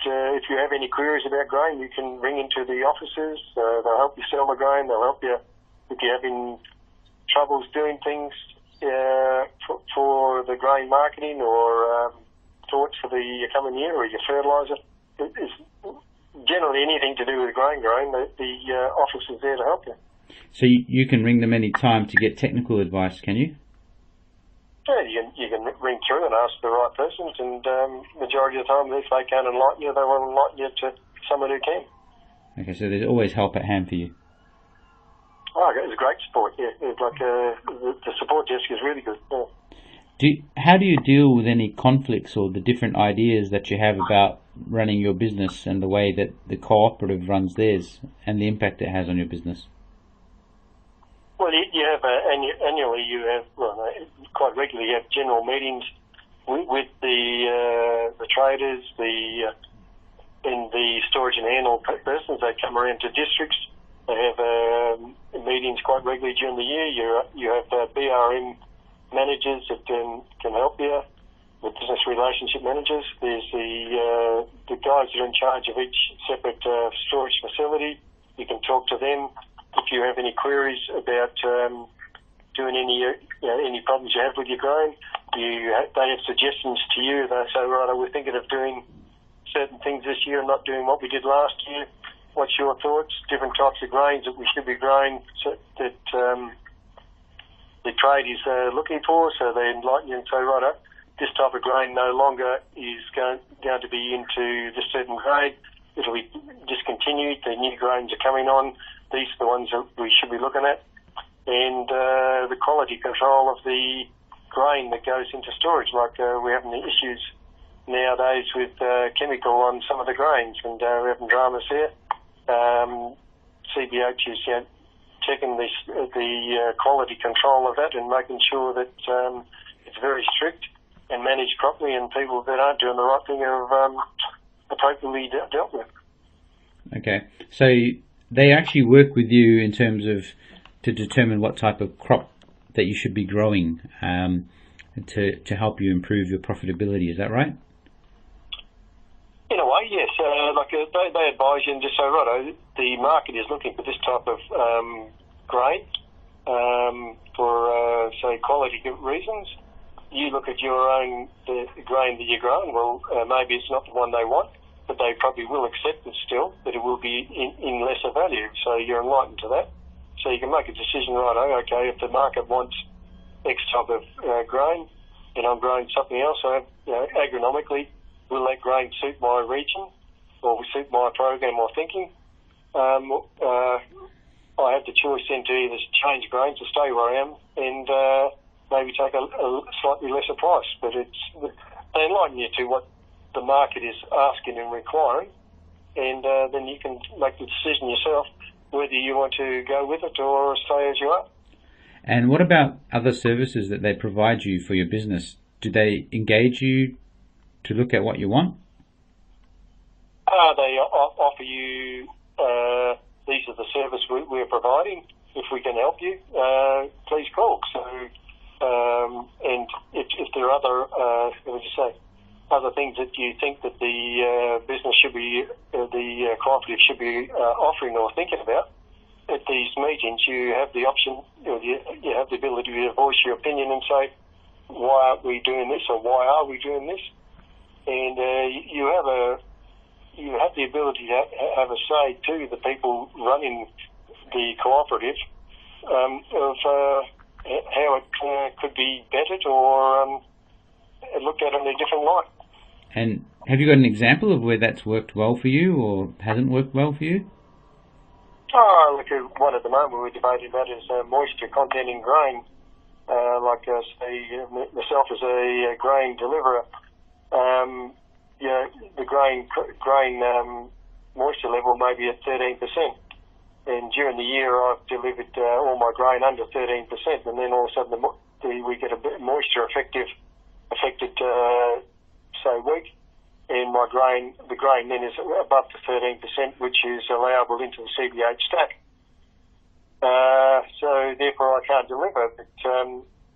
if you have any queries about grain, you can ring into the offices. They'll help you sell the grain. They'll help you if you're having troubles doing things for the grain marketing or thoughts for the coming year or your fertiliser. It's generally anything to do with grain growing. The office is there to help you. So you can ring them any time to get technical advice, can you? Yeah, you can ring through and ask the right persons, and majority of the time, if they can't enlighten you, they will enlighten you to someone who can. Okay, so there's always help at hand for you. Oh, it's great support, yeah. It's like the support desk is really good, yeah. How do you deal with any conflicts or the different ideas that you have about running your business and the way that the cooperative runs theirs and the impact it has on your business? Well, you have annually. You have quite regularly. You have general meetings with the traders, and the storage and handle persons. They come around to districts. They have meetings quite regularly during the year. You have BRM managers that can help you. The business relationship managers. There's the guys that are in charge of each separate storage facility. You can talk to them. If you have any queries about doing any problems you have with your grain, they have suggestions to you. They say, right, we're thinking of doing certain things this year and not doing what we did last year. What's your thoughts? Different types of grains that we should be growing that the trade is looking for. So they enlighten you and say, right, this type of grain no longer is going to be into this certain grade. It'll be discontinued. The new grains are coming on. These are the ones that we should be looking at. And the quality control of the grain that goes into storage. Like we're having the issues nowadays with chemical on some of the grains, and we're having dramas there. CBH is checking the quality control of that and making sure that it's very strict and managed properly, and people that aren't doing the right thing are appropriately dealt with. Okay, so they actually work with you in terms of to determine what type of crop that you should be growing to help you improve your profitability. Is that right? In a way, yes. They advise you and just say, right, the market is looking for this type of grain for, say, quality reasons. You look at your own the grain that you're growing. Well, maybe it's not the one they want, but they probably will accept it still, but it will be in lesser value. So you're enlightened to that. So you can make a decision, right, okay, if the market wants X type of grain and I'm growing something else, so agronomically, will that grain suit my region or suit my program or thinking? I have the choice then to either change grain to stay where I am and maybe take a slightly lesser price. But they enlighten you to what the market is asking and requiring, and then you can make the decision yourself whether you want to go with it or stay as you are. And what about other services that they provide you for your business? Do they engage you to look at what you want? They offer you, these are the service we're providing. If we can help you, please call. So, and if there are other things that you think that the business should be, the cooperative should be offering or thinking about, at these meetings you have the option, you have the ability to voice your opinion and say, why aren't we doing this or why are we doing this? And you have the ability to have a say to the people running the cooperative of how it could be bettered or looked at in a different light. And have you got an example of where that's worked well for you or hasn't worked well for you? Oh, look, one at the moment we're debating about is moisture content in grain. Say myself as a grain deliverer, the grain moisture level may be at 13%. And during the year I've delivered all my grain under 13%, and then all of a sudden we get a bit moisture affected week, and the grain then is above the 13%, which is allowable into the CBH stack. So therefore I can't deliver, but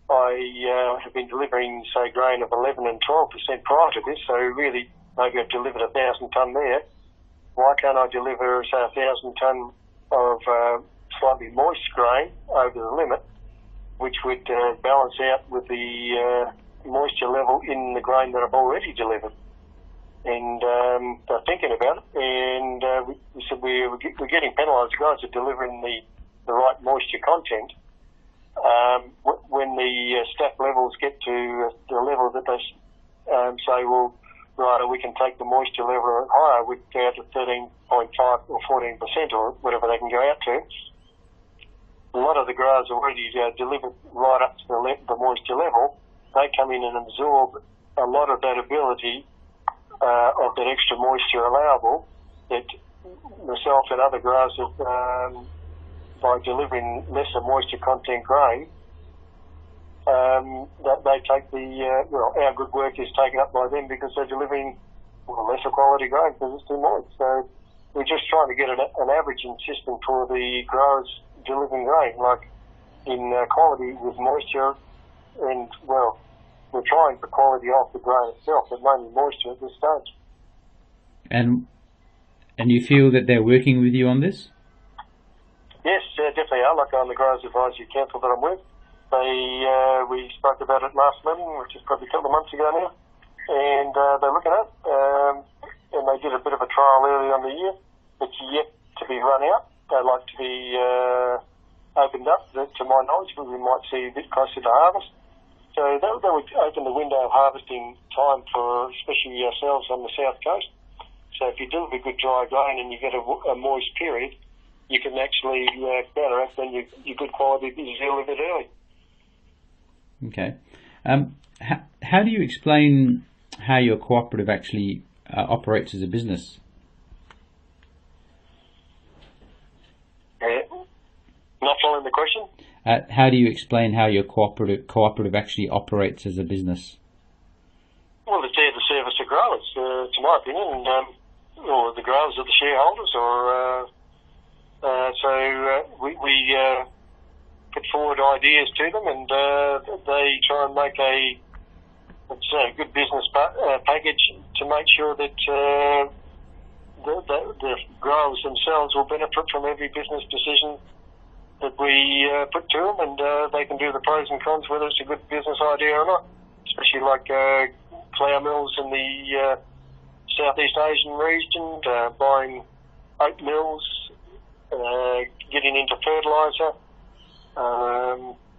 I have been delivering, say, grain of 11 and 12% prior to this, so really maybe I've delivered 1,000 tonne there. Why can't I deliver, say, 1,000 tonne of slightly moist grain over the limit, which would balance out with the moisture level in the grain that I've already delivered? And they're thinking about it, and we said we're getting penalised. The guys are delivering the right moisture content. When the stack levels get to the level that they say, well, right, we can take the moisture level higher, we go out to 13.5 or 14% or whatever they can go out to. A lot of the growers already delivered right up to the moisture level. They come in and absorb a lot of that ability of that extra moisture allowable that myself and other growers have, by delivering lesser moisture content grain, that they take our good work is taken up by them because they're delivering lesser quality grain because it's too moist. So we're just trying to get an averaging system for the growers delivering grain, like in quality with moisture, and we're trying for quality off the grain itself, but mainly moisture at this stage. And you feel that they're working with you on this? Yes, definitely are. Like on the Growers Advisory Council that I'm with, we spoke about it last meeting, which is probably a couple of months ago now, and they're looking at it, and they did a bit of a trial earlier on the year. It's yet to be run out. They'd like to be opened up, to my knowledge, but we might see a bit closer to harvest. So that would open the window of harvesting time for especially ourselves on the south coast. So if you deliver good dry grain and you get a moist period, you can actually counteract when your good quality is delivered early. Okay. How do you explain how your cooperative actually operates as a business? Not following the question? How do you explain how your cooperative actually operates as a business? Well, it's there to service the growers, to my opinion, or the growers are the shareholders, we put forward ideas to them, and they try and make a good business package to make sure that the growers themselves will benefit from every business decision that we put to them, and they can do the pros and cons whether it's a good business idea or not, especially like flour mills in the Southeast Asian region, buying oat mills, getting into fertiliser,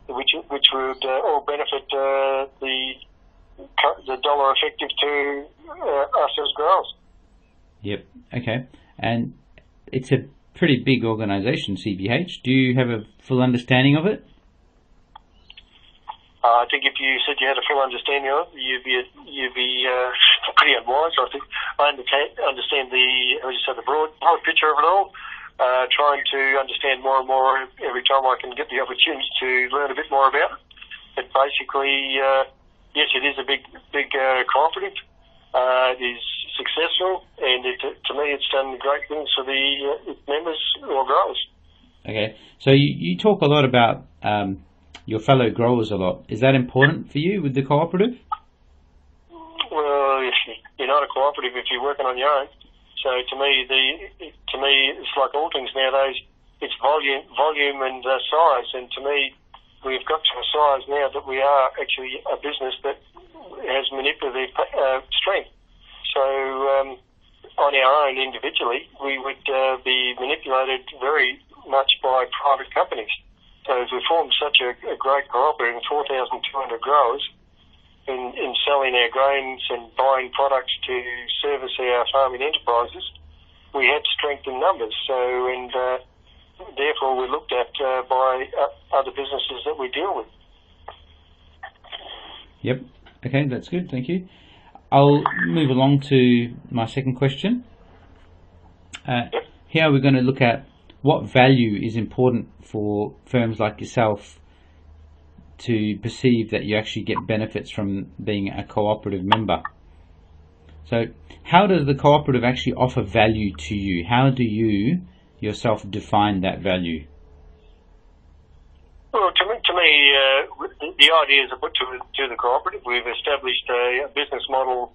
which would all benefit the dollar effective to us as growers. Yep. Okay. And it's a pretty big organisation, CBH. Do you have a full understanding of it? I think if you said you had a full understanding of it, you'd be pretty unwise. I think I understand the broad picture of it all. Trying to understand more and more every time I can get the opportunity to learn a bit more about it. But basically, yes, it is a big cooperative. It is successful, and to me, it's done great things for its members or growers. Okay, so you talk a lot about your fellow growers a lot. Is that important for you with the cooperative? Well, you're not a cooperative if you're working on your own. So to me, it's like all things nowadays. It's volume and size. And to me, we've got to a size now that we are actually a business that has manipulative strength. So on our own individually, we would be manipulated very much by private companies. So as we formed such a great cooperative, 4,200 growers, in selling our grains and buying products to service our farming enterprises, we had strength in numbers. So, and therefore we're looked at by other businesses that we deal with. Yep. Okay, that's good. Thank you. I'll move along to my second question. Here we're going to look at what value is important for firms like yourself to perceive that you actually get benefits from being a cooperative member. So how does the cooperative actually offer value to you? How do you yourself define that value? Well, to me, the ideas are put to the cooperative. We've established a business model